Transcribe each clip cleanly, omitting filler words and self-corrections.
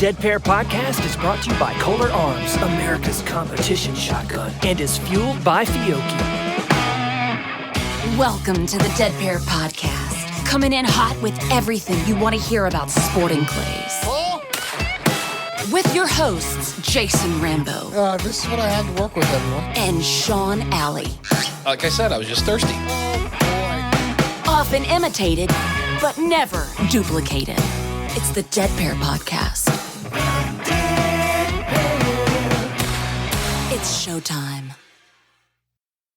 Dead Pair Podcast is brought to you by Kohler Arms, America's competition shotgun, and is fueled by Fiocchi. Welcome to the Dead Pair Podcast, coming in hot with everything you want to hear about sporting clays. With your hosts, Jason Rambo. This is what I have to work with, everyone. And Sean Alley. Like I said, I was just thirsty. Oh, boy. Often imitated, but never duplicated. It's the Dead Pair Podcast. It's showtime.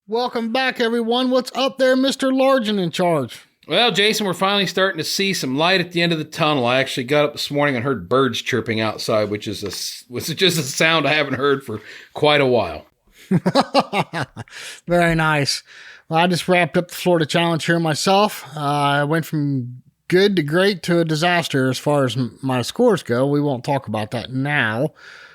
Welcome back, everyone. What's up there, Mr. Largen in charge? Well, Jason, we're finally starting to see some light at the end of the tunnel. I actually got up this morning and heard birds chirping outside, which is just a sound I haven't heard for quite a while. Very nice. Well, I just wrapped up the Florida Challenge here myself. I went from good to great to a disaster as far as my scores go. We won't talk about that now.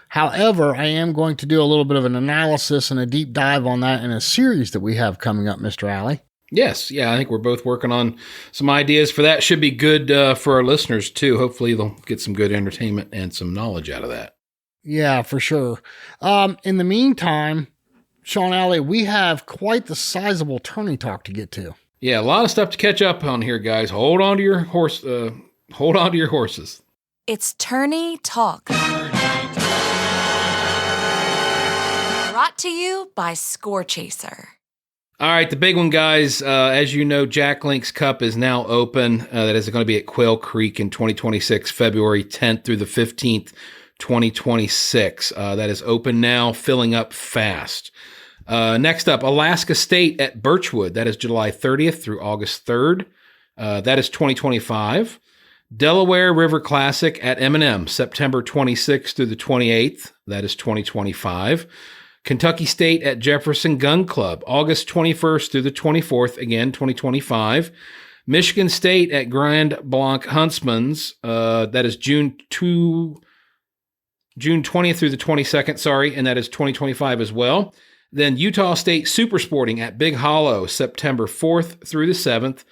However, I am going to do a little bit of an analysis and a deep dive on that in a series that we have coming up, Mr. Alley. Yes, I think we're both working on some ideas for that. Should be good for our listeners, too. Hopefully, they'll get some good entertainment and some knowledge out of that. Yeah, for sure. In the meantime, Sean Alley, we have quite the sizable tourney talk to get to. Yeah, a lot of stuff to catch up on here, guys. Hold on to your horses. It's Tourney Talk. Brought to you by Score Chaser. All right, the big one, guys. As you know, Jack Link's Cup is now open. That is going to be at Quail Creek in 2026, February 10th through the 15th, 2026. That is open now, filling up fast. Next up, Alaska State at Birchwood. That is July 30th through August 3rd. That is 2025. Delaware River Classic at M&M, September 26th through the 28th. That is 2025. Kentucky State at Jefferson Gun Club, August 21st through the 24th, again, 2025. Michigan State at Grand Blanc Huntsman's, that is June 20th through the 22nd, and that is 2025 as well. Then Utah State Super Sporting at Big Hollow, September 4th through the 7th.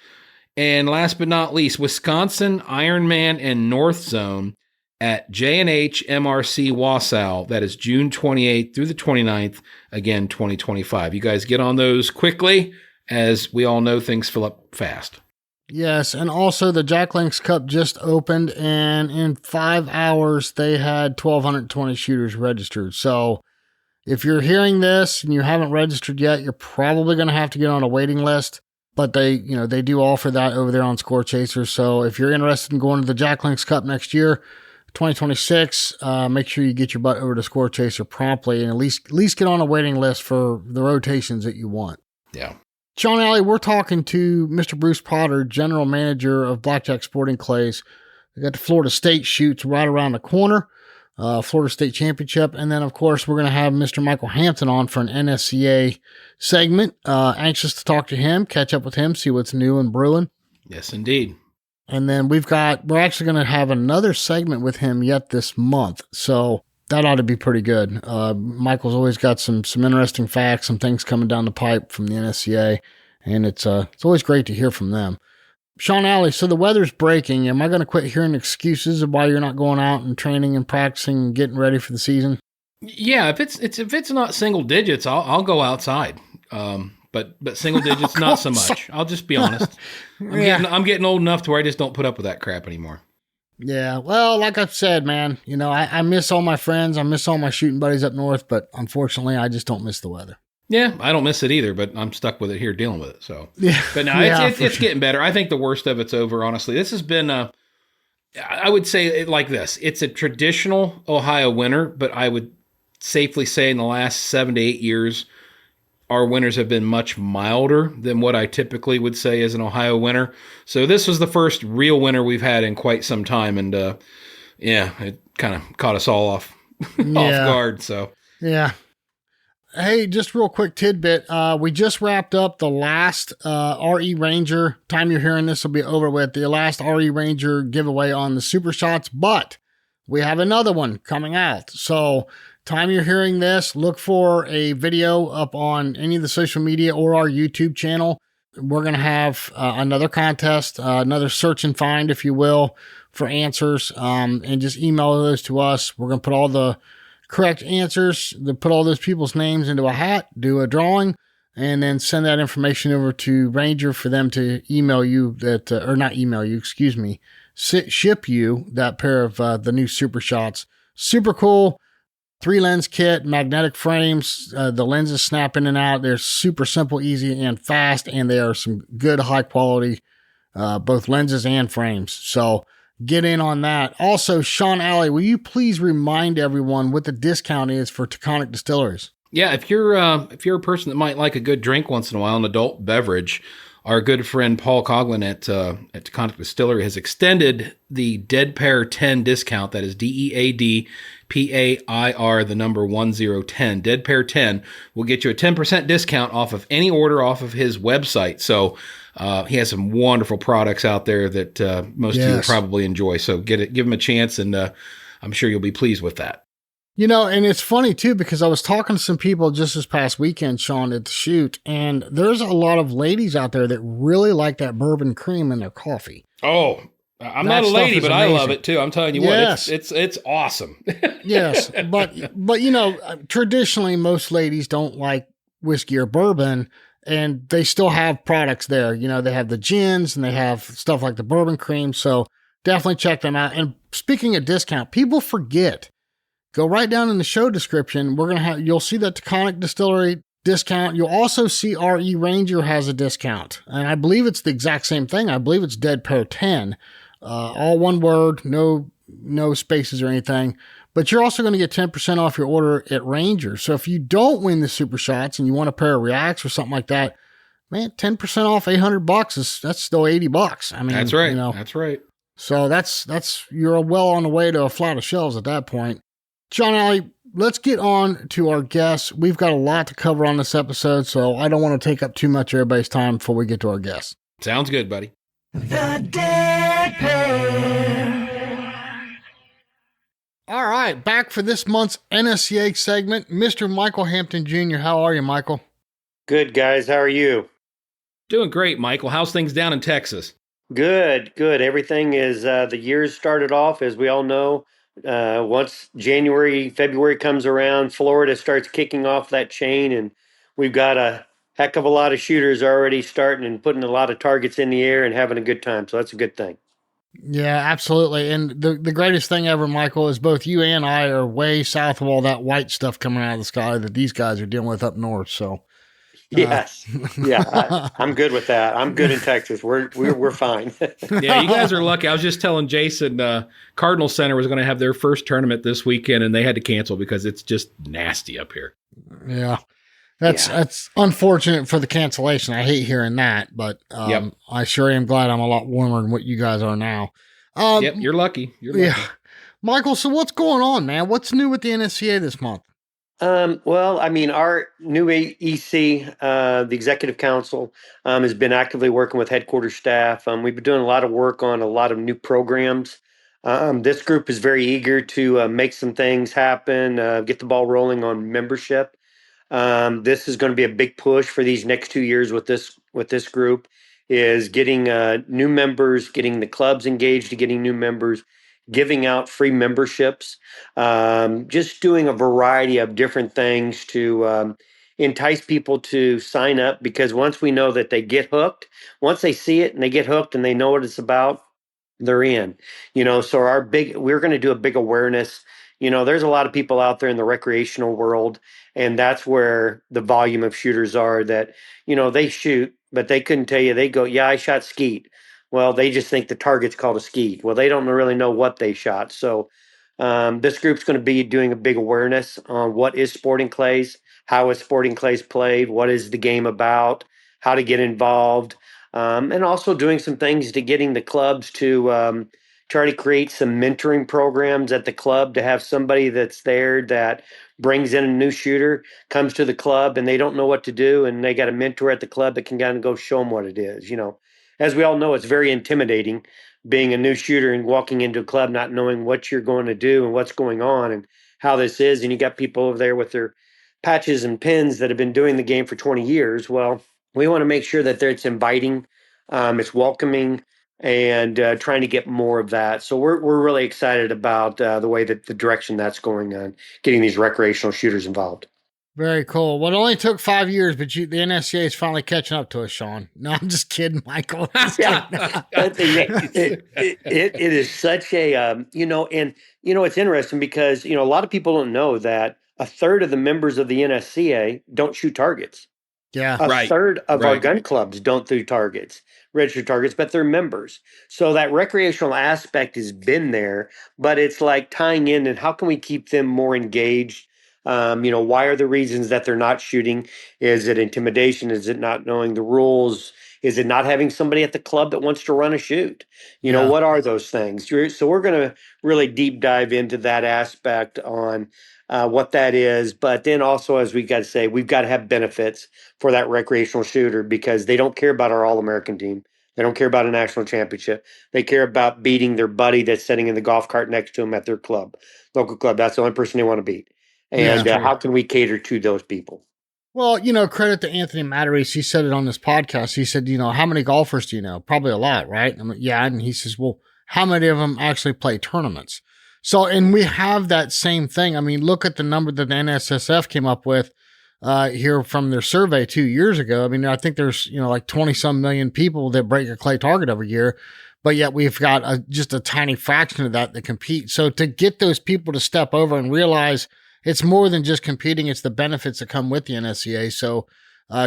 And last but not least, Wisconsin Ironman and North Zone at J&H MRC Wausau. That is June 28th through the 29th, again, 2025. You guys get on those quickly, as we all know things fill up fast. Yes, and also the Jack Link's Cup just opened, and in 5 hours, they had 1,220 shooters registered. So if you're hearing this and you haven't registered yet, you're probably going to have to get on a waiting list. But they do offer that over there on Score Chaser. So if you're interested in going to the Jack Link's Cup next year, 2026, make sure you get your butt over to Score Chaser promptly and at least get on a waiting list for the rotations that you want. Yeah. Sean Alley, we're talking to Mr. Bruce Potter, General Manager of Blackjack Sporting Clays. We got the Florida State shoots right around the corner, Florida State Championship. And then, of course, we're going to have Mr. Michael Hampton on for an NSCA segment. Anxious to talk to him, catch up with him, see what's new and brewing. Yes, indeed. And then we're actually going to have another segment with him yet this month. So that ought to be pretty good. Michael's always got some interesting facts, some things coming down the pipe from the NSCA. And it's always great to hear from them. Sean Alley, so the weather's breaking. Am I going to quit hearing excuses of why you're not going out and training and practicing and getting ready for the season? Yeah, if it's not single digits, I'll go outside. But single digits, not so much. I'll just be honest. I'm getting old enough to where I just don't put up with that crap anymore. Yeah, well, like I've said, man, I miss all my friends. I miss all my shooting buddies up north, but unfortunately, I just don't miss the weather. Yeah, I don't miss it either, but I'm stuck with it here dealing with it. So, yeah, but no, it's getting better. I think the worst of it's over, honestly. This has been, I would say it like this. It's a traditional Ohio winter, but I would safely say in the last 7 to 8 years, our winters have been much milder than what I typically would say is an Ohio winter. So this was the first real winter we've had in quite some time. And it kind of caught us all off guard. So yeah. Hey, just real quick tidbit. We just wrapped up the last RE Ranger. Time you're hearing this will be over with. The last RE Ranger giveaway on the Super Shots, but we have another one coming out. So time you're hearing this, look for a video up on any of the social media or our YouTube channel. We're going to have another contest, another search and find, if you will, for answers, and just email those to us. We're going to put all the correct answers, put all those people's names into a hat, do a drawing, and then send that information over to Ranger for them to email you that, or not email you, excuse me, ship you that pair of the new Super Shots. Super cool. 3-lens kit, magnetic frames. The lenses snap in and out. They're super simple, easy, and fast, and they are some good, high quality, both lenses and frames. So get in on that. Also, Sean Alley, will you please remind everyone what the discount is for Taconic Distilleries? Yeah, if you're a person that might like a good drink once in a while, an adult beverage, our good friend Paul Coughlin at Taconic Distillery has extended the Dead Pair 10 discount. That is DEADPAIR, the number 1010. Dead Pair 10 will get you a 10% discount off of any order off of his website. So he has some wonderful products out there that most of you will probably enjoy. So give him a chance, and I'm sure you'll be pleased with that. You know, and it's funny too, because I was talking to some people just this past weekend, Sean, at the shoot, and there's a lot of ladies out there that really like that bourbon cream in their coffee. Oh, I'm not a lady, but amazing. I love it too. I'm telling you yes. what, it's awesome. Yes, but you know, traditionally most ladies don't like whiskey or bourbon, and they still have products there. You know, they have the gins and they have stuff like the bourbon cream. So definitely check them out. And speaking of discount, people forget. Go right down in the show description. You'll see the Taconic Distillery discount. You'll also see RE Ranger has a discount. And I believe it's the exact same thing. I believe it's Dead Pair 10. All one word, no spaces or anything. But you're also going to get 10% off your order at Ranger. So if you don't win the Super Shots and you want a pair of Reacts or something like that, man, 10% off $800 that's still $80. I mean, that's right. You know, that's right. So that's you're well on the way to a flight of shelves at that point. John Alley, let's get on to our guests. We've got a lot to cover on this episode, so I don't want to take up too much of everybody's time before we get to our guests. Sounds good, buddy. The Dead Pair. All right, back for this month's NSCA segment. Mr. Michael Hampton Jr., how are you, Michael? Good, guys. How are you? Doing great, Michael. How's things down in Texas? Good. Everything is, the year's started off, as we all know. Once January, February comes around, Florida starts kicking off that chain, and we've got a heck of a lot of shooters already starting and putting a lot of targets in the air and having a good time. So that's a good thing. Yeah, absolutely. And the greatest thing ever, Michael, is both you and I are way south of all that white stuff coming out of the sky that these guys are dealing with up north. So yes, I'm good with that. I'm good in Texas. We're fine. Yeah, you guys are lucky. I was just telling Jason, Cardinal Center was going to have their first tournament this weekend, and they had to cancel because it's just nasty up here. Yeah, that's unfortunate for the cancellation. I hate hearing that, but I sure am glad I'm a lot warmer than what you guys are now. Yep, you're lucky. Yeah, Michael. So what's going on, man? What's new with the NSCA this month? Well, I mean, our new EC, the Executive Council, has been actively working with headquarters staff. We've been doing a lot of work on a lot of new programs. This group is very eager to make some things happen, get the ball rolling on membership. This is going to be a big push for these next 2 years with this group, is getting new members, getting the clubs engaged, getting new members, giving out free memberships, just doing a variety of different things to entice people to sign up. Because once we know that they get hooked, once they see it and they get hooked and they know what it's about, they're in. So we're going to do a big awareness. There's a lot of people out there in the recreational world, and that's where the volume of shooters are that, they shoot, but they couldn't tell you. They go, yeah, I shot skeet. Well, they just think the target's called a skeet. Well, they don't really know what they shot. So this group's going to be doing a big awareness on what is sporting clays, how is sporting clays played, what is the game about, how to get involved, and also doing some things to getting the clubs to try to create some mentoring programs at the club, to have somebody that's there that brings in a new shooter, comes to the club, and they don't know what to do, and they got a mentor at the club that can kind of go show them what it is, As we all know, it's very intimidating being a new shooter and walking into a club not knowing what you're going to do and what's going on and how this is. And you got people over there with their patches and pins that have been doing the game for 20 years. Well, we want to make sure that it's inviting, it's welcoming, and trying to get more of that. So we're really excited about the way that the direction that's going on, getting these recreational shooters involved. Very cool. Well, it only took 5 years, but the NSCA is finally catching up to us, Sean. No, I'm just kidding, Michael. It is such a, it's interesting because, a lot of people don't know that a third of the members of the NSCA don't shoot targets. Yeah. A Right. third of our Right. gun clubs don't do targets, registered targets, but they're members. So that recreational aspect has been there, but it's like tying in and how can we keep them more engaged? Why are the reasons that they're not shooting? Is it intimidation? Is it not knowing the rules? Is it not having somebody at the club that wants to run a shoot? Yeah. What are those things? So we're going to really deep dive into that aspect on what that is. But then also, as we got to say, we've got to have benefits for that recreational shooter because they don't care about our All-American team. They don't care about a national championship. They care about beating their buddy that's sitting in the golf cart next to them at their club, local club. That's the only person they want to beat. And Yeah. how can we cater to those people? Well, credit to Anthony Matarese. He said it on this podcast. He said, how many golfers do you know? Probably a lot, right? I'm like, yeah. And he says, well, how many of them actually play tournaments? So, and we have that same thing. I mean, look at the number that the NSSF came up with here from their survey 2 years ago. I mean, I think there's, like 20 some million people that break a clay target every year, but yet we've got just a tiny fraction of that compete. So to get those people to step over and realize it's more than just competing, it's the benefits that come with the NSCA. So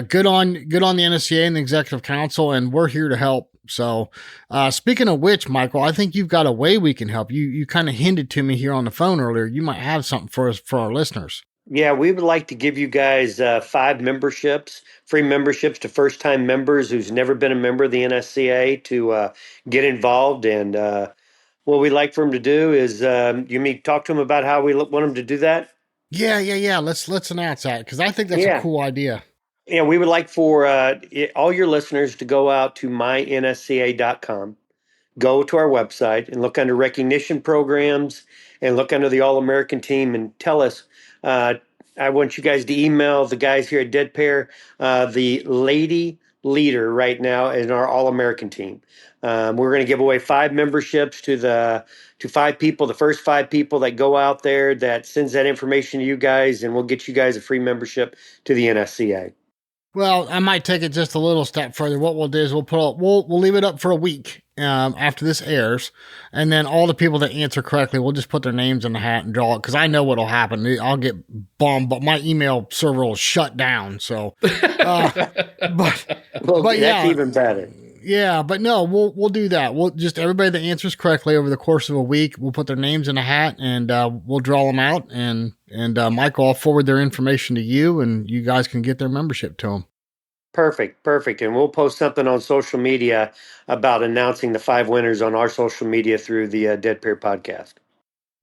good on the NSCA and the Executive Council, and we're here to help. So speaking of which, Michael, I think you've got a way we can help. You kind of hinted to me here on the phone earlier. You might have something for us, for our listeners. Yeah, we would like to give you guys 5 memberships, free memberships to first-time members who's never been a member of the NSCA to get involved. And what we'd like for them to do is, you mean talk to them about how we want them to do that? Yeah. Let's announce that because I think that's a cool idea. Yeah, we would like for all your listeners to go out to mynsca.com, go to our website and look under recognition programs and look under the All-American team and tell us. I want you guys to email the guys here at Dead Pair, the lady leader right now in our All-American team. We're going to give away 5 memberships to 5 people, the first 5 people that go out there that sends that information to you guys, and we'll get you guys a free membership to the NSCA. Well, I might take it just a little step further. What we'll do is we'll leave it up for a week after this airs, and then all the people that answer correctly, we'll just put their names in the hat and draw it because I know what'll happen. I'll get bombed, but my email server will shut down. So, but That's yeah, even better. Yeah, but no, we'll do that. We'll just everybody that answers correctly over the course of a week, we'll put their names in a hat and we'll draw them out. And Michael, I'll forward their information to you, and you guys can get their membership to them. Perfect. And we'll post something on social media about announcing the 5 winners on our social media through the Dead Pair podcast.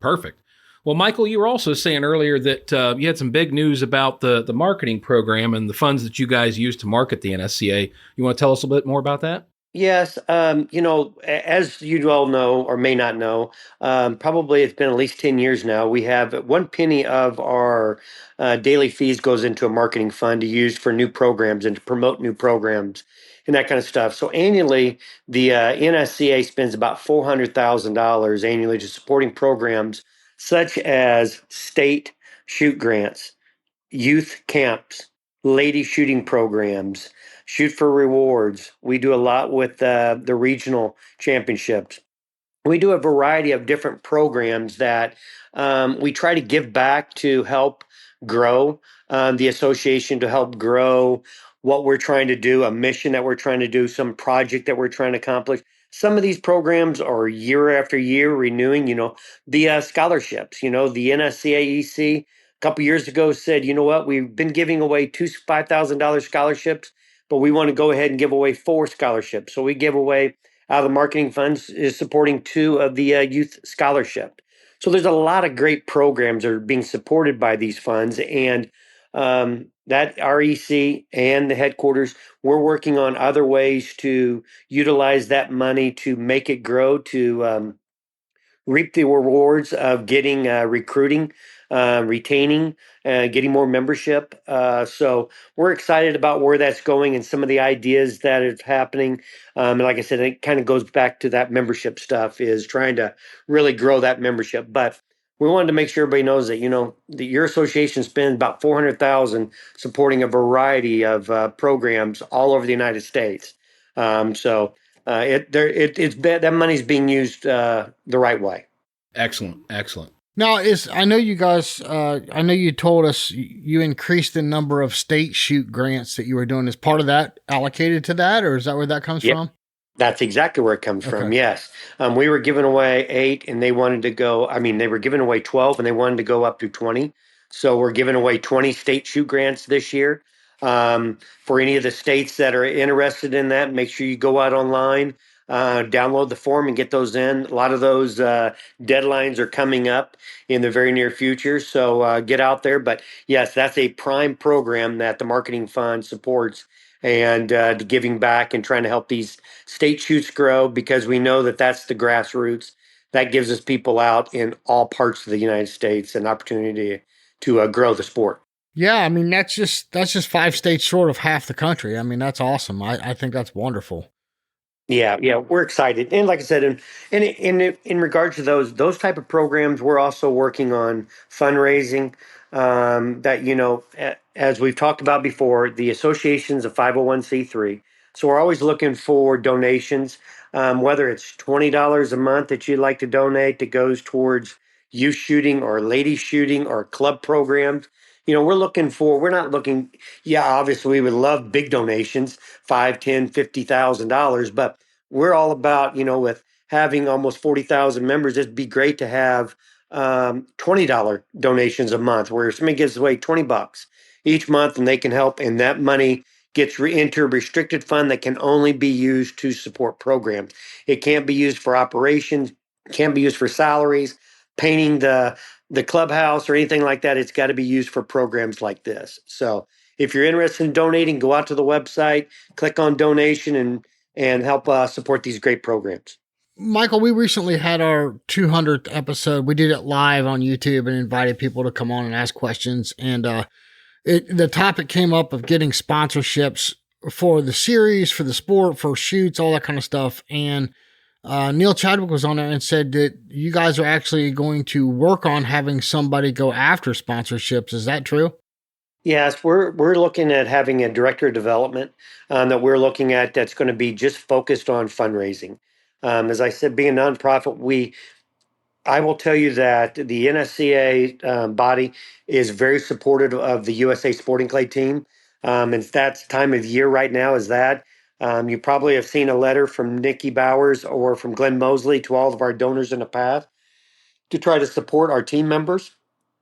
Perfect. Well, Michael, you were also saying earlier that you had some big news about the marketing program and the funds that you guys use to market the NSCA. You want to tell us a little bit more about that? Yes. As you all know or may not know, probably it's been at least 10 years now. We have 1 penny of our daily fees goes into a marketing fund to use for new programs and to promote new programs and that kind of stuff. So annually, the NSCA spends about $400,000 annually to supporting programs such as state shoot grants, youth camps, lady shooting programs, shoot for rewards. We do a lot with the regional championships. We do a variety of different programs that we try to give back to help grow the association, to help grow what we're trying to do, a mission that we're trying to do, some project that we're trying to accomplish. Some of these programs are year after year renewing, the scholarships, the NSCAEC a couple years ago said, you know what, we've been giving away 2 $5,000 scholarships, but we want to go ahead and give away 4 scholarships. So we give away out of the marketing funds is supporting 2 of the youth scholarship. So there's a lot of great programs that are being supported by these funds, and that REC and the headquarters, we're working on other ways to utilize that money to make it grow, to reap the rewards of getting recruiting retaining, getting more membership. So we're excited about where that's going and some of the ideas that are happening. And like I said, it kind of goes back to that membership stuff, is trying to really grow that membership. But we wanted to make sure everybody knows that, that your association spends about $400,000 supporting a variety of programs all over the United States. That money's being used the right way. Excellent. Excellent. Now, I know you guys, I know you told us you increased the number of state shoot grants that you were doing. Is part of that allocated to that, or is that where that comes from? That's exactly where it comes from. Yes. We were giving away 8 and they wanted to go, they were giving away 12 and they wanted to go up to 20. So we're giving away 20 state shoot grants this year. For any of the states that are interested in that, make sure you go out online, download the form and get those in. A lot of those deadlines are coming up in the very near future. So get out there. But yes, that's a prime program that the marketing fund supports, and giving back and trying to help these state shoots grow, because we know that that's the grassroots that gives us people out in all parts of the United States an opportunity to grow the sport. Yeah, that's just 5 states short of half the country. That's awesome. I think that's wonderful. Yeah, we're excited, and like I said, in regards to those type of programs, we're also working on fundraising. As we've talked about before, the association's a 501c3, so we're always looking for donations. Whether it's $20 a month that you'd like to donate that goes towards youth shooting or ladies shooting or club programs. We're not looking, obviously we would love big donations, $5, $10, $50,000, but we're all about, with having almost 40,000 members, it'd be great to have $20 donations a month, where somebody gives away $20 each month and they can help, and that money gets into a restricted fund that can only be used to support programs. It can't be used for operations, can't be used for salaries, painting the clubhouse or anything like that. It's got to be used for programs like this. So if you're interested in donating, go out to the website, click on donation, and help support these great programs. Michael, we recently had our 200th episode. We did it live on YouTube and invited people to come on and ask questions. And the topic came up of getting sponsorships for the series, for the sport, for shoots, all that kind of stuff. And Neil Chadwick was on there and said that you guys are actually going to work on having somebody go after sponsorships. Is that true? Yes, we're looking at having a director of development that we're looking at that's going to be just focused on fundraising. As I said, being a nonprofit, I will tell you that the NSCA body is very supportive of the USA Sporting Clay team. And that's time of year right now is that. You probably have seen a letter from Nikki Bowers or from Glenn Mosley to all of our donors in the past to try to support our team members.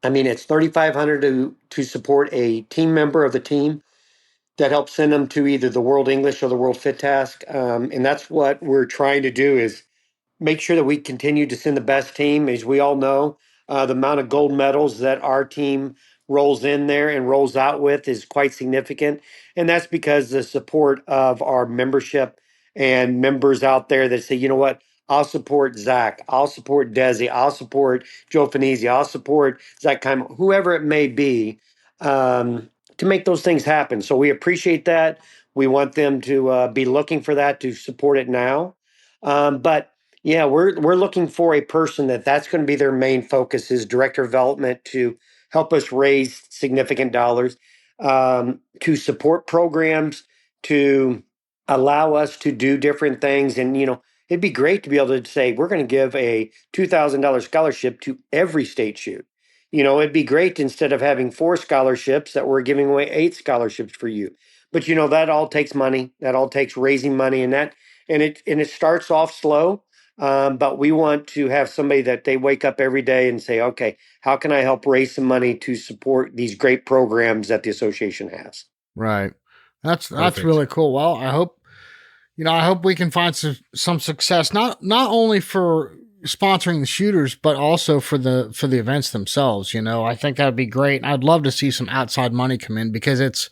It's $3,500 to support a team member of the team that helps send them to either the World English or the World Fit Task. And that's what we're trying to do, is make sure that we continue to send the best team. As we all know, the amount of gold medals that our team rolls in there and rolls out with is quite significant. And that's because the support of our membership and members out there that say, you know what, I'll support Zach, I'll support Desi, I'll support Joe Finizzi, I'll support Zach Kime, whoever it may be, to make those things happen. So we appreciate that. We want them to be looking for that, to support it now. But yeah, we're looking for a person that's going to be their main focus, is director of development, to help us raise significant dollars, to support programs, to allow us to do different things. And, it'd be great to be able to say, we're going to give a $2,000 scholarship to every state shoot. It'd be great, instead of having 4 scholarships, that we're giving away 8 scholarships for you. But, that all takes money. That all takes raising money, and it starts off slow. But we want to have somebody that they wake up every day and say, okay, how can I help raise some money to support these great programs that the association has? Right. That's really cool. Well, I hope we can find some success, not only for sponsoring the shooters, but also for the events themselves. I think that'd be great. I'd love to see some outside money come in, because it's,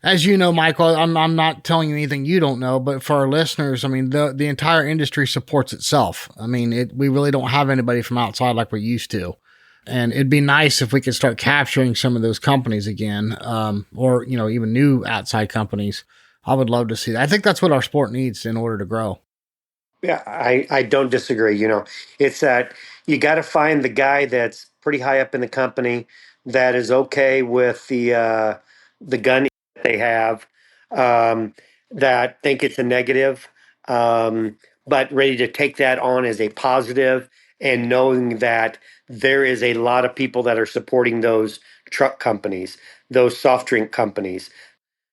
as you know, Michael, I'm not telling you anything you don't know, but for our listeners, the entire industry supports itself. We really don't have anybody from outside like we used to. And it'd be nice if we could start capturing some of those companies again, or, even new outside companies. I would love to see that. I think that's what our sport needs in order to grow. Yeah, I don't disagree. It's that you got to find the guy that's pretty high up in the company that is okay with the gun they have, that think it's a negative, but ready to take that on as a positive, and knowing that there is a lot of people that are supporting those truck companies, those soft drink companies.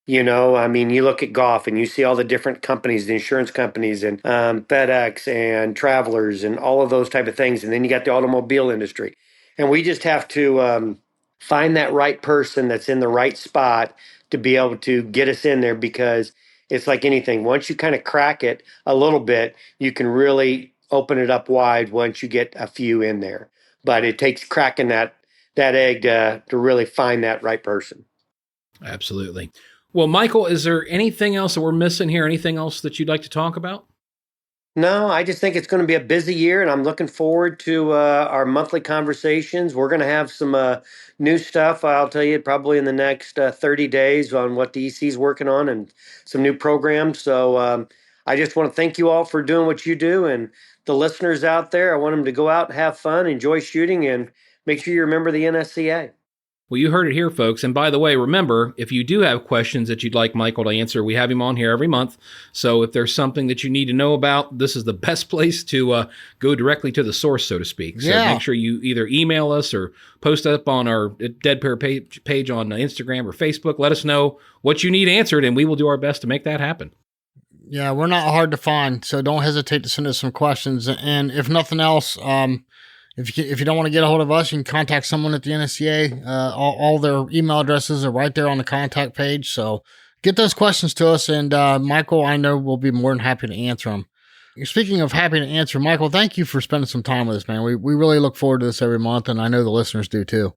You look at golf and you see all the different companies, the insurance companies, and FedEx and Travelers and all of those type of things. And then you got the automobile industry. And we just have to find that right person that's in the right spot to be able to get us in there, because it's like anything. Once you kind of crack it a little bit, you can really open it up wide once you get a few in there. But it takes cracking that egg to really find that right person. Absolutely. Well, Michael, is there anything else that we're missing here? Anything else that you'd like to talk about? No, I just think it's going to be a busy year, and I'm looking forward to our monthly conversations. We're going to have some new stuff, I'll tell you, probably in the next 30 days on what the EC is working on and some new programs. So I just want to thank you all for doing what you do, and the listeners out there, I want them to go out and have fun, enjoy shooting, and make sure you remember the NSCA. Well, you heard it here, folks. And by the way, remember, if you do have questions that you'd like Michael to answer, we have him on here every month. So if there's something that you need to know about, this is the best place to go directly to the source, so to speak. So make sure you either email us or post up on our Dead Pair page on Instagram or Facebook. Let us know what you need answered, and we will do our best to make that happen. Yeah, we're not hard to find, so don't hesitate to send us some questions. And if nothing else, if you don't want to get a hold of us, you can contact someone at the NSCA. All their email addresses are right there on the contact page. So get those questions to us, and Michael, I know, will be more than happy to answer them. Speaking of happy to answer, Michael, thank you for spending some time with us, man. We really look forward to this every month, and I know the listeners do too.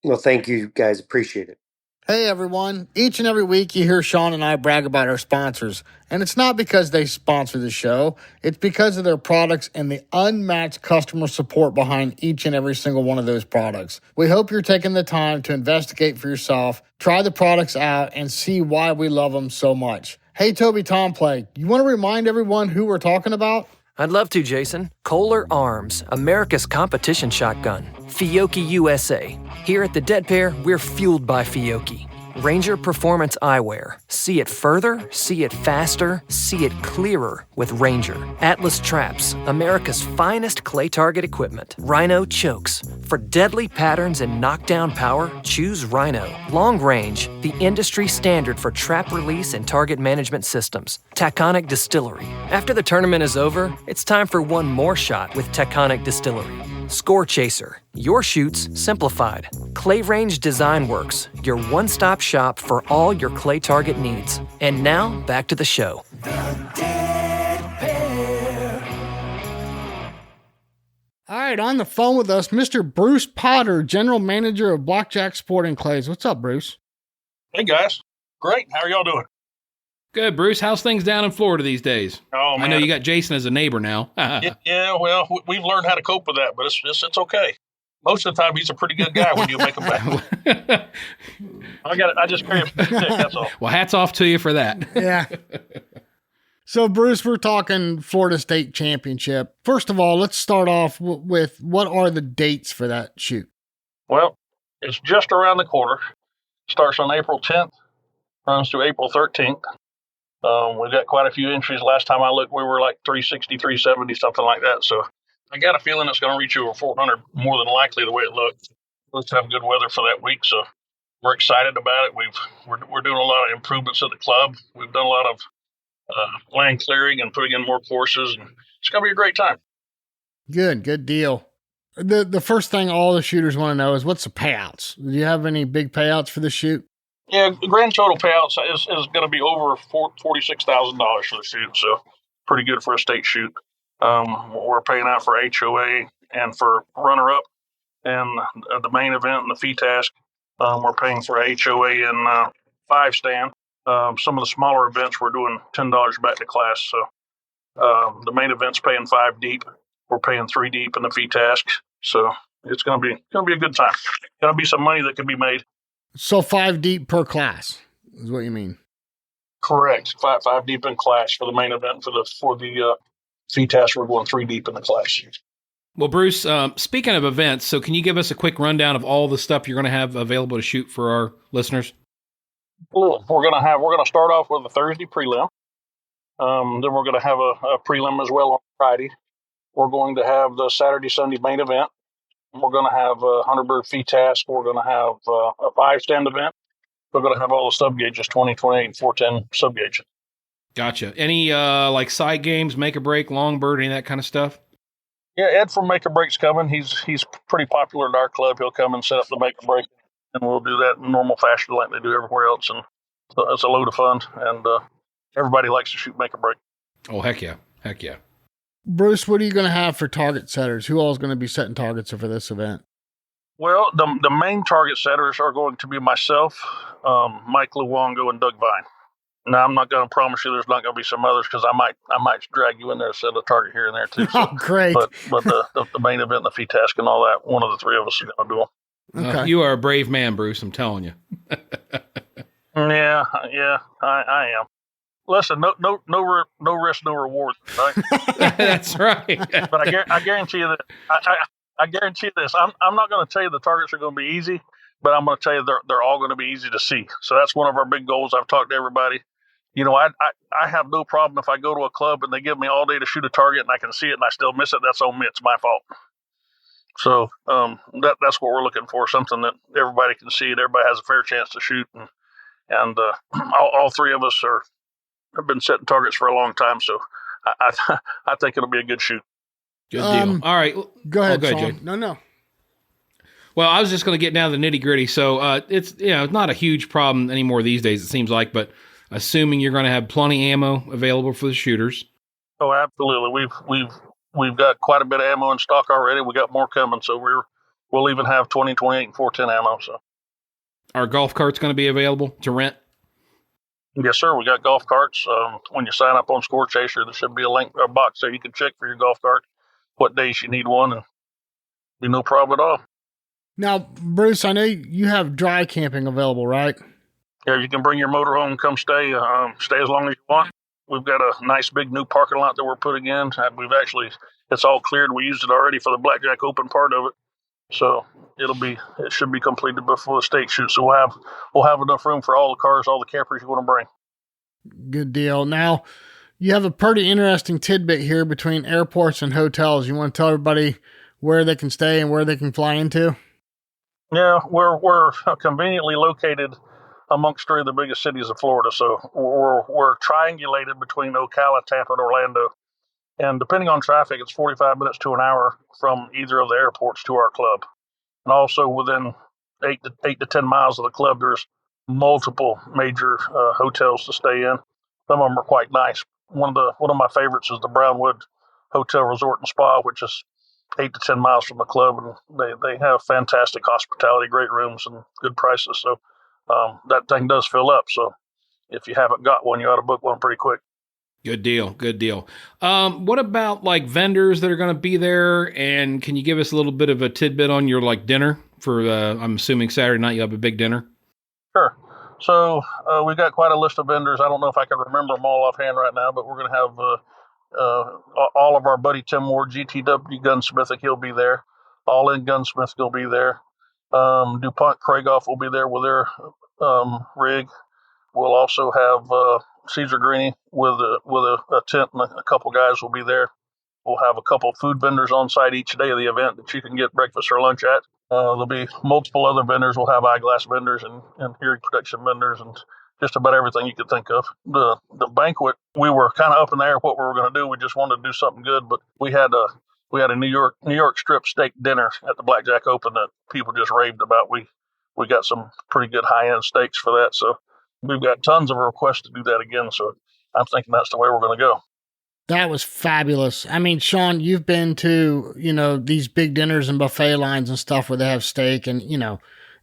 Well, thank you guys. Appreciate it. Hey everyone, each and every week you hear Sean and I brag about our sponsors, and it's not because they sponsor the show, it's because of their products and the unmatched customer support behind each and every single one of those products. We hope you're taking the time to investigate for yourself, try the products out, and see why we love them so much. Hey Toby Tomplay, you want to remind everyone who we're talking about? I'd love to, Jason. Kohler Arms, America's competition shotgun. Fiocchi USA. Here at the Dead Pair, we're fueled by Fiocchi. Ranger Performance Eyewear. See it further, see it faster, see it clearer with Ranger. Atlas Traps, America's finest clay target equipment. Rhino Chokes. For deadly patterns and knockdown power, choose Rhino. Long Range, the industry standard for trap release and target management systems. Taconic Distillery. After the tournament is over, it's time for one more shot with Taconic Distillery. Score Chaser, your shoots simplified. Clay Range Design Works, your one-stop shop for all your clay target needs. And now, back to the show. All right, on the phone with us, Mr. Bruce Potter, General Manager of Blackjack Sporting Clays. What's up, Bruce? Hey, guys. Great. How are y'all doing? Good, Bruce. How's things down in Florida these days? Oh, man. I know you got Jason as a neighbor now. Yeah, well, we've learned how to cope with that, but it's okay. Most of the time, he's a pretty good guy when you make him back. I just carry him stick, that's all. Well, hats off to you for that. Yeah. So, Bruce, we're talking Florida State Championship. First of all, let's start off with what are the dates for that shoot? Well, it's just around the corner. Starts on April 10th, runs through April 13th. We've got quite a few entries. Last time I looked, we were like 360, 370, something like that. So I got a feeling it's going to reach over 400 more than likely the way it looks. Let's have good weather for that week. So we're excited about it. We're doing a lot of improvements at the club. We've done a lot of land clearing and putting in more courses, and it's going to be a great time. Good deal. The first thing all the shooters want to know is what's the payouts? Do you have any big payouts for the shoot? Yeah, the grand total payouts is going to be over $46,000 for the shoot, so pretty good for a state shoot. We're paying out for HOA and for runner-up, and the main event and the fee task. We're paying for HOA and 5-stand. Some of the smaller events, we're doing $10 back to class. So the main event's paying 5 deep. We're paying 3 deep in the fee task. So It's going to be a good time. Going to be some money that can be made. So 5 deep per class is what you mean? Correct. Five deep in class for the main event. For the FTAS, we're going 3 deep in the class. Well, Bruce, speaking of events, so can you give us a quick rundown of all the stuff you're going to have available to shoot for our listeners? We're going to start off with a Thursday prelim. Then we're going to have a prelim as well on Friday. We're going to have the Saturday, Sunday main event. We're going to have a 100-bird FTAS. We're going to have a 5-stand event. We're going to have all the sub gauges, 20, 28, and 410 sub gauges. Gotcha. Any like side games, make or break, long bird, any of that kind of stuff? Yeah, Ed from Make or Break's coming. He's pretty popular at our club. He'll come and set up the Make or Break, and we'll do that in normal fashion like they do everywhere else. And so it's a load of fun, and everybody likes to shoot Make or Break. Oh, heck yeah. Heck yeah. Bruce, what are you going to have for target setters? Who all is going to be setting targets for this event? Well, the main target setters are going to be myself, Mike Luongo, and Doug Vine. Now, I'm not going to promise you there's not going to be some others because I might drag you in there to set a target here and there too. So, Oh, great. But the main event, the FTAS, and all that, one of the 3 of us are going to do them. Okay. You are a brave man, Bruce, I'm telling you. Yeah, I am. Listen, no risk, no reward, right? That's right. But I guarantee you that I guarantee this. I'm not going to tell you the targets are going to be easy, but I'm going to tell you they're all going to be easy to see. So that's one of our big goals. I've talked to everybody. You know, I have no problem if I go to a club and they give me all day to shoot a target and I can see it and I still miss it. That's on me. It's my fault. So that's what we're looking for. Something that everybody can see. Everybody has a fair chance to shoot, and all 3 of us have been setting targets for a long time. So I think it'll be a good shoot. Good deal. All right. Go ahead, Go ahead, Sean. Jay. No. Well, I was just going to get down to the nitty gritty. So it's not a huge problem anymore these days, it seems like, but assuming you're going to have plenty ammo available for the shooters. Oh, absolutely. We've got quite a bit of ammo in stock already. We got more coming, so we'll even have 20, 28, and 410 ammo. So, are golf carts going to be available to rent? Yes, sir. We got golf carts. When you sign up on Score Chaser, there should be a box there you can check for your golf cart, what days you need one, and be no problem at all. Now, Bruce, I know you have dry camping available, right? Yeah, you can bring your motor home, come stay as long as you want. We've got a nice big new parking lot that we're putting in. It's all cleared. We used it already for the Blackjack Open part of it. So it should be completed before the state shoot. So we'll have enough room for all the cars, all the campers you want to bring. Good deal. Now, you have a pretty interesting tidbit here between airports and hotels. You want to tell everybody where they can stay and where they can fly into? Yeah, we're conveniently located amongst 3 of the biggest cities of Florida. So we're triangulated between Ocala, Tampa, and Orlando. And depending on traffic, it's 45 minutes to an hour from either of the airports to our club. And also within 8 to 10 miles of the club, there's multiple major hotels to stay in. Some of them are quite nice. One of my favorites is the Brownwood Hotel Resort and Spa, which is 8 to 10 miles from the club, and they have fantastic hospitality, great rooms, and good prices. So that thing does fill up. So if you haven't got one, you ought to book one pretty quick. Good deal. Good deal. What about like vendors that are going to be there? And can you give us a little bit of a tidbit on your like dinner for, I'm assuming Saturday night you have a big dinner? Sure. So we've got quite a list of vendors. I don't know if I can remember them all offhand right now, but we're going to have all of our buddy Tim Ward, GTW Gunsmithing, he'll be there. All In Gunsmith will be there. DuPont Kragoff will be there with their rig. We'll also have Caesar Greeny with a tent, and a couple guys will be there. We'll have a couple food vendors on site each day of the event that you can get breakfast or lunch at. There'll be multiple other vendors. We'll have eyeglass vendors and hearing protection vendors and just about everything you could think of. The banquet, we were kind of up in the air what we were going to do. We just wanted to do something good, but we had a New York strip steak dinner at the Blackjack Open that people just raved about. We got some pretty good high-end steaks for that, so we've got tons of requests to do that again, so I'm thinking that's the way we're going to go. That was fabulous. I mean, Sean, you've been to, these big dinners and buffet lines and stuff where they have steak, and,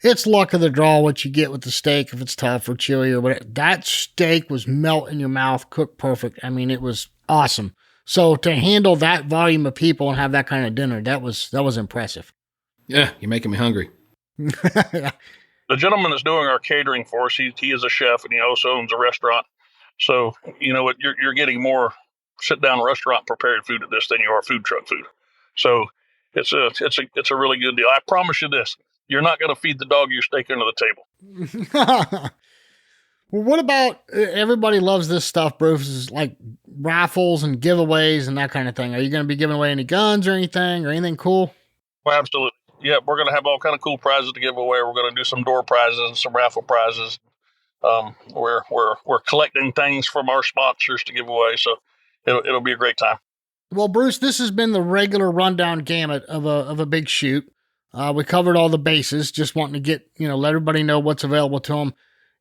it's luck of the draw what you get with the steak, if it's tough or chewy or whatever. That steak was melt in your mouth, cooked perfect. I mean, it was awesome. So to handle that volume of people and have that kind of dinner, that was impressive. Yeah, you're making me hungry. The gentleman that's doing our catering for us, he is a chef and he also owns a restaurant. So, you know what, you're getting more sit-down restaurant prepared food at this than you are food truck food. So it's a really good deal. I promise you this, you're not going to feed the dog your steak under the table. Well, what about everybody loves this stuff, Bruce, is like raffles and giveaways and that kind of thing. Are you going to be giving away any guns or anything cool? Well, absolutely. Yeah, we're going to have all kind of cool prizes to give away. We're going to do some door prizes and some raffle prizes. We're collecting things from our sponsors to give away, so it'll be a great time. Well, Bruce, this has been the regular rundown gamut of a big shoot. We covered all the bases, just wanting to let everybody know what's available to them.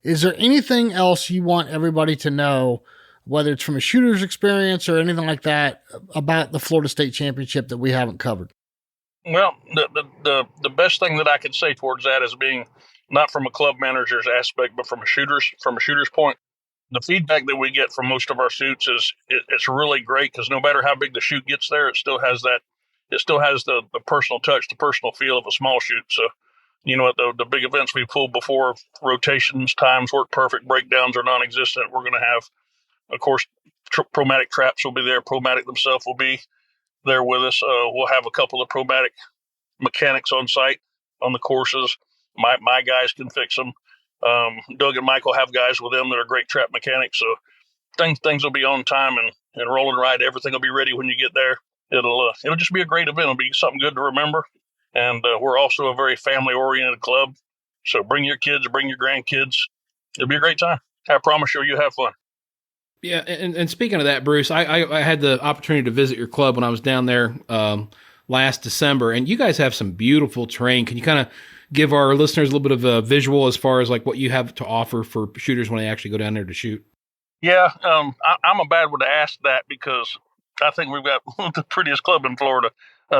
Is there anything else you want everybody to know, whether it's from a shooter's experience or anything like that, about the Florida State Championship that we haven't covered? Well, the best thing that I can say towards that is being not from a club manager's aspect, but from a shooter's point. The feedback that we get from most of our shoots is it's really great because no matter how big the shoot gets there, it still has the personal touch, the personal feel of a small shoot. So, you know, the big events we pulled before, rotations, times work perfect, breakdowns are non-existent. We're going to have, of course, Promatic traps will be there. Promatic themselves will be there with us. We'll have a couple of Promatic mechanics on site on the courses. My guys can fix them. Doug and Michael have guys with them that are great trap mechanics. So things will be on time and rolling right. Everything will be ready when you get there. It'll just be a great event. It'll be something good to remember. And we're also a very family-oriented club. So bring your kids, bring your grandkids. It'll be a great time. I promise you'll have fun. Yeah, and speaking of that, Bruce, I had the opportunity to visit your club when I was down there last December, and you guys have some beautiful terrain. Can you kind of give our listeners a little bit of a visual as far as like what you have to offer for shooters when they actually go down there to shoot? Yeah, I'm a bad one to ask that because I think we've got the prettiest club in Florida.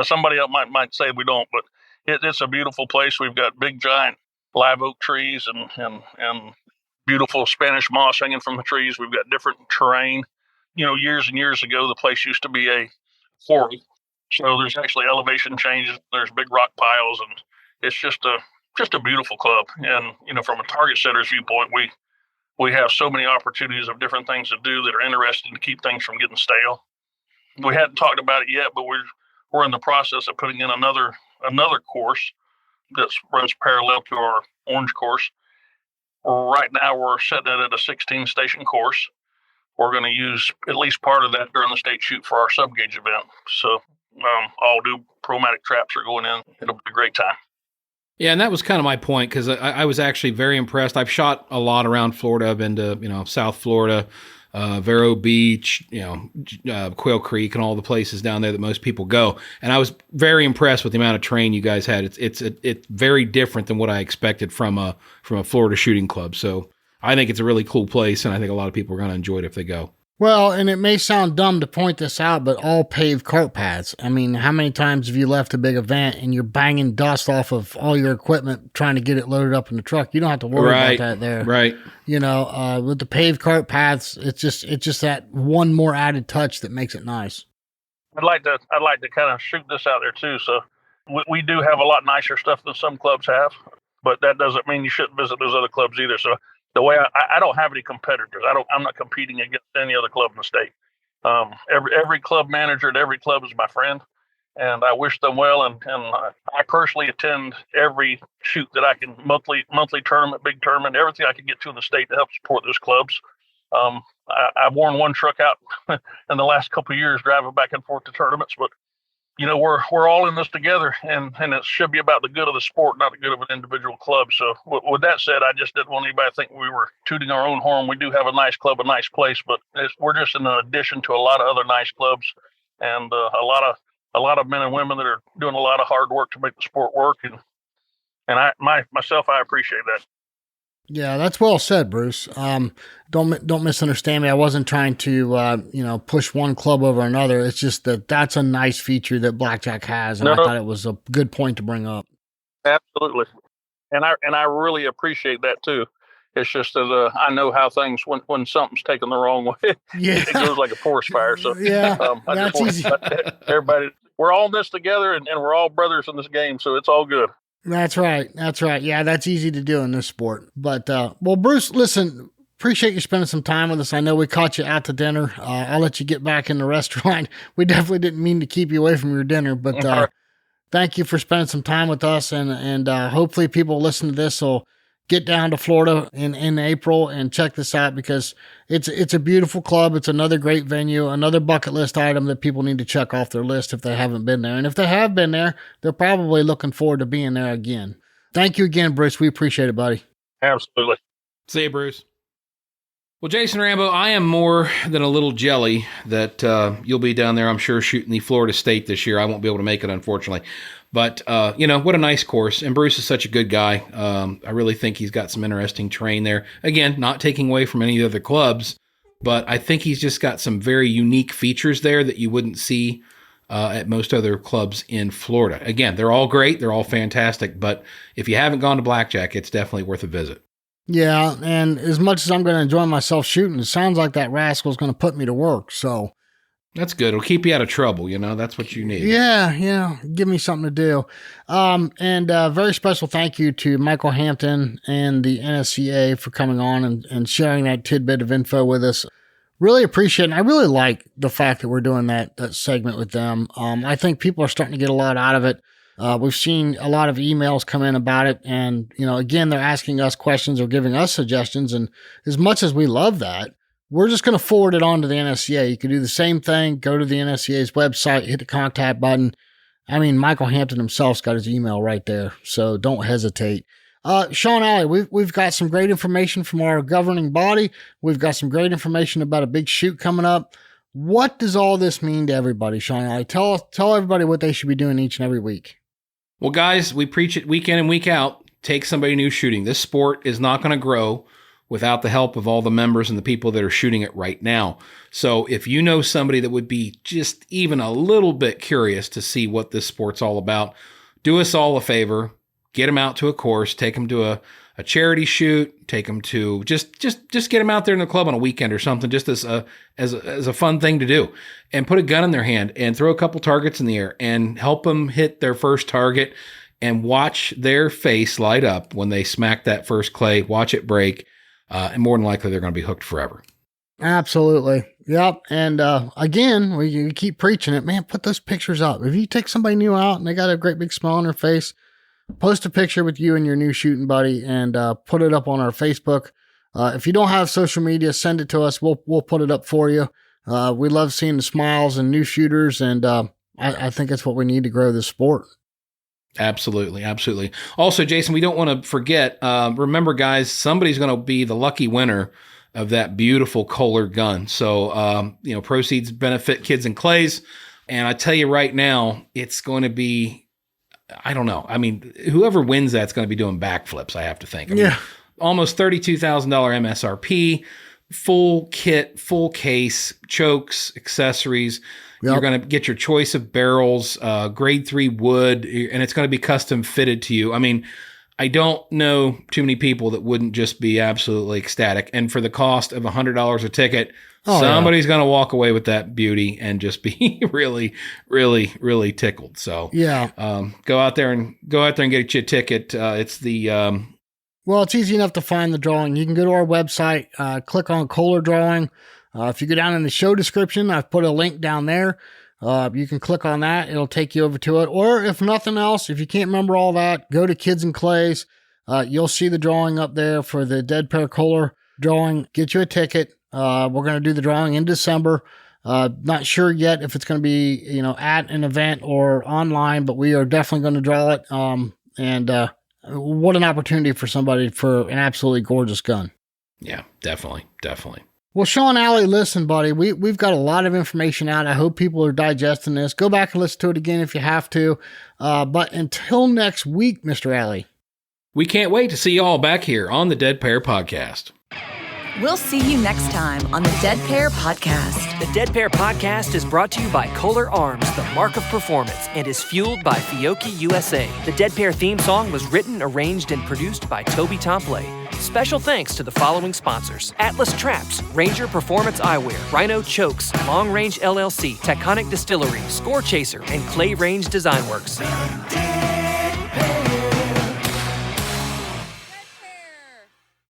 Somebody else might say we don't, but it's a beautiful place. We've got big, giant live oak trees and beautiful Spanish moss hanging from the trees. We've got different terrain. You know, years and years ago, the place used to be a quarry. So there's actually elevation changes. There's big rock piles, and it's just a beautiful club. And, you know, from a target setter's viewpoint, we have so many opportunities of different things to do that are interesting to keep things from getting stale. We hadn't talked about it yet, but we're in the process of putting in another course that runs parallel to our orange course. Right now, we're setting it at a 16-station course. We're going to use at least part of that during the state shoot for our sub-gauge event. So all new Promatic traps are going in. It'll be a great time. Yeah, and that was kind of my point because I was actually very impressed. I've shot a lot around Florida. I've been to, South Florida, Vero Beach, Quail Creek and all the places down there that most people go. And I was very impressed with the amount of terrain you guys had. It's very different than what I expected from a Florida shooting club. So I think it's a really cool place, and I think a lot of people are going to enjoy it if they go. Well, and it may sound dumb to point this out, but all paved cart paths. I mean, how many times have you left a big event and you're banging dust off of all your equipment trying to get it loaded up in the truck? You don't have to worry about that there. Right. With the paved cart paths, it's just that one more added touch that makes it nice. I'd like to kind of shoot this out there too. So we do have a lot nicer stuff than some clubs have, but that doesn't mean you shouldn't visit those other clubs either. So the way I don't have any competitors. I'm not competing against any other club in the state. Every club manager at every club is my friend, and I wish them well. And I personally attend every shoot that I can, monthly tournament, big tournament, everything I can get to in the state to help support those clubs. I've worn one truck out in the last couple of years driving back and forth to tournaments, but we're all in this together, and it should be about the good of the sport, not the good of an individual club. So with that said, I just didn't want anybody to think we were tooting our own horn. We do have a nice club, a nice place, but we're just in addition to a lot of other nice clubs and a lot of men and women that are doing a lot of hard work to make the sport work. And I appreciate that. Yeah, that's well said, Bruce. Don't misunderstand me. I wasn't trying to, push one club over another. It's just that's a nice feature that Blackjack has, and I thought it was a good point to bring up. Absolutely, and I really appreciate that too. It's just that I know how things when something's taken the wrong way, it goes like a forest fire. So yeah, that's easy. Everybody we're all in this together, and we're all brothers in this game, so it's all good. That's right. Yeah, that's easy to do in this sport. But, well, Bruce, listen, appreciate you spending some time with us. I know we caught you out to dinner. I'll let you get back in the restaurant. We definitely didn't mean to keep you away from your dinner, but thank you for spending some time with us. And hopefully people listen to this will get down to Florida in April and check this out, because it's a beautiful club. It's another great venue, another bucket list item that people need to check off their list if they haven't been there. And if they have been there, they're probably looking forward to being there again. Thank you again, Bruce. We appreciate it, buddy. Absolutely. See you, Bruce. Well, Jason Rambo, I am more than a little jelly that you'll be down there, I'm sure, shooting the Florida State this year. I won't be able to make it, unfortunately. But, what a nice course. And Bruce is such a good guy. I really think he's got some interesting terrain there. Again, not taking away from any of the other clubs, but I think he's just got some very unique features there that you wouldn't see at most other clubs in Florida. Again, they're all great. They're all fantastic. But if you haven't gone to Blackjack, it's definitely worth a visit. Yeah, and as much as I'm going to enjoy myself shooting, it sounds like that rascal's going to put me to work, so... That's good. It'll keep you out of trouble, That's what you need. Yeah. Give me something to do. And very special thank you to Michael Hampton and the NSCA for coming on and sharing that tidbit of info with us. Really appreciate it. And I really like the fact that we're doing that segment with them. I think people are starting to get a lot out of it. We've seen a lot of emails come in about it. And, again, they're asking us questions or giving us suggestions. And as much as we love that, we're just going to forward it on to the NSCA. You can do the same thing. Go to the NSCA's website, hit the contact button. I mean, Michael Hampton himself's got his email right there, so don't hesitate. Sean Alley, we've got some great information from our governing body. We've got some great information about a big shoot coming up. What does all this mean to everybody, Sean Alley? Tell everybody what they should be doing each and every week. Well, guys, we preach it week in and week out. Take somebody new shooting. This sport is not going to grow without the help of all the members and the people that are shooting it right now. So if you know somebody that would be just even a little bit curious to see what this sport's all about, do us all a favor, get them out to a course, take them to a charity shoot, take them to just get them out there in the club on a weekend or something, just as a fun thing to do, and put a gun in their hand and throw a couple targets in the air and help them hit their first target and watch their face light up when they smack that first clay, watch it break. And more than likely, they're going to be hooked forever. Absolutely. Yep. And again, we keep preaching it. Man, put those pictures up. If you take somebody new out and they got a great big smile on their face, post a picture with you and your new shooting buddy and put it up on our Facebook. If you don't have social media, send it to us. We'll put it up for you. We love seeing the smiles and new shooters, and I think that's what we need to grow this sport. Absolutely. Also, Jason, we don't want to forget, remember, guys, somebody's going to be the lucky winner of that beautiful Kohler gun. So, proceeds benefit Kids and Clays. And I tell you right now, it's going to be, I don't know. I mean, whoever wins that's going to be doing backflips, I have to think. Almost $32,000 MSRP, full kit, full case, chokes, accessories. Yep. You're going to get your choice of barrels, grade 3 wood, and it's going to be custom fitted to you. I mean, I don't know too many people that wouldn't just be absolutely ecstatic. And for the cost of $100 a ticket, somebody's going to walk away with that beauty and just be really, really, really tickled. So go out there and get you a ticket. It's the well, it's easy enough to find the drawing. You can go to our website, click on Kohler Drawing. If you go down in the show description, I've put a link down there. You can click on that. It'll take you over to it. Or if nothing else, if you can't remember all that, go to Kids and Clays. You'll see the drawing up there for the Dead Pair Kohler drawing. Get you a ticket. We're going to do the drawing in December. Not sure yet if it's going to be, at an event or online, but we are definitely going to draw it. And what an opportunity for somebody for an absolutely gorgeous gun. Yeah, definitely. Well, Sean Alley, listen, buddy, we've got a lot of information out. I hope people are digesting this. Go back and listen to it again if you have to. But until next week, Mr. Alley. We can't wait to see you all back here on the Dead Pair Podcast. We'll see you next time on the Dead Pair Podcast. The Dead Pair Podcast is brought to you by Kohler Arms, the mark of performance, and is fueled by Fiocchi USA. The Dead Pair theme song was written, arranged, and produced by Toby Tomplay. Special thanks to the following sponsors: Atlas Traps, Ranger Performance Eyewear, Rhino Chokes, Long Range LLC, Taconic Distillery, Score Chaser, and Clay Range Design Works.